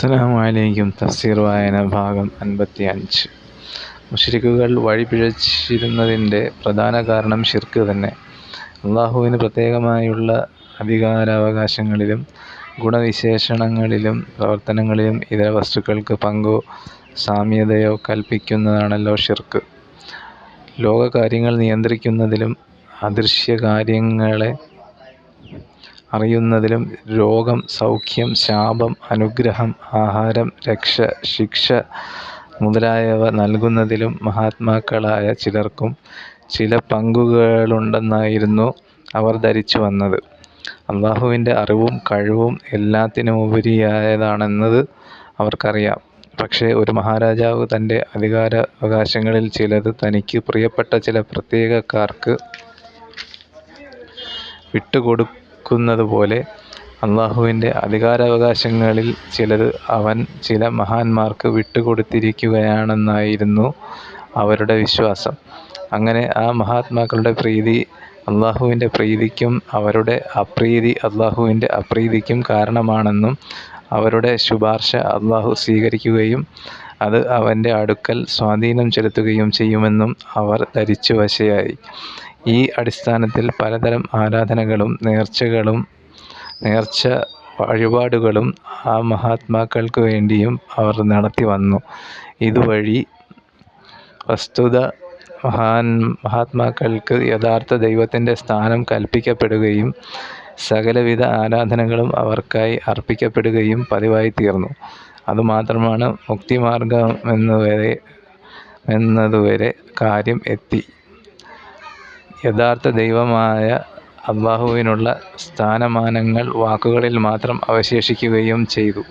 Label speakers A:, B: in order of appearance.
A: അസ്സലാമു അലൈക്കും. തഫ്സീർ വായന ഭാഗം 55. മുശ്രിക്കുകൾ വഴിപിഴച്ചിരുന്നതിൻ്റെ പ്രധാന കാരണം ശിർക്ക് തന്നെ. അള്ളാഹുവിന് പ്രത്യേകമായുള്ള അധികാരാവകാശങ്ങളിലും ഗുണവിശേഷണങ്ങളിലും പ്രവർത്തനങ്ങളിലും ഇതര വസ്തുക്കൾക്ക് പങ്കോ സാമ്യതയോ കൽപ്പിക്കുന്നതാണല്ലോ ശിർക്ക്. ലോകകാര്യങ്ങൾ നിയന്ത്രിക്കുന്നതിലും അദൃശ്യകാര്യങ്ങളെ അറിയുന്നതിലും രോഗം, സൗഖ്യം, ശാപം, അനുഗ്രഹം, ആഹാരം, രക്ഷ, ശിക്ഷ മുതലായവ നൽകുന്നതിലും മഹാത്മാക്കളായ ചിലർക്കും ചില പങ്കുകളുണ്ടെന്നായിരുന്നു അവർ ധരിച്ചു വന്നത്. അള്ളാഹുവിൻ്റെ അറിവും കഴിവും എല്ലാത്തിനുമുപരിയായതാണെന്നത് അവർക്കറിയാം. പക്ഷേ ഒരു മഹാരാജാവ് തൻ്റെ അധികാരാവകാശങ്ങളിൽ ചിലത് തനിക്ക് പ്രിയപ്പെട്ട ചില പ്രത്യേകക്കാർക്ക് വിട്ടുകൊടുക്കുന്നതുപോലെ അള്ളാഹുവിൻ്റെ അധികാരാവകാശങ്ങളിൽ ചിലത് അവൻ ചില മഹാന്മാർക്ക് വിട്ടുകൊടുത്തിരിക്കുകയാണെന്നായിരുന്നു അവരുടെ വിശ്വാസം. അങ്ങനെ ആ മഹാത്മാക്കളുടെ പ്രീതി അള്ളാഹുവിൻ്റെ പ്രീതിക്കും അവരുടെ അപ്രീതി അള്ളാഹുവിൻ്റെ അപ്രീതിക്കും കാരണമാണെന്നും അവരുടെ ശുപാർശ അള്ളാഹു സ്വീകരിക്കുകയും അത് അവൻ്റെ അടുക്കൽ സ്വാധീനം ചെലുത്തുകയും ചെയ്യുമെന്നും അവർ ധരിച്ചു വശയായി. ഈ അടിസ്ഥാനത്തിൽ പലതരം ആരാധനകളും നേർച്ച വഴിപാടുകളും ആ മഹാത്മാക്കൾക്ക് വേണ്ടിയും അവർ നടത്തി വന്നു. ഇതുവഴി വസ്തുത മഹാത്മാക്കൾക്ക് യഥാർത്ഥ ദൈവത്തിൻ്റെ സ്ഥാനം കൽപ്പിക്കപ്പെടുകയും സകലവിധ ആരാധനകളും അവർക്കായി അർപ്പിക്കപ്പെടുകയും പതിവായിത്തീർന്നു. അതുമാത്രമാണ് മുക്തിമാർഗമെന്നതുവരെ കാര്യം എത്തി. യഥാർത്ഥ ദൈവമായ അള്ളാഹുവിനുള്ള സ്ഥാനമാനങ്ങൾ വാക്കുകളിൽ മാത്രം അവശേഷിക്കുകയും ചെയ്തു.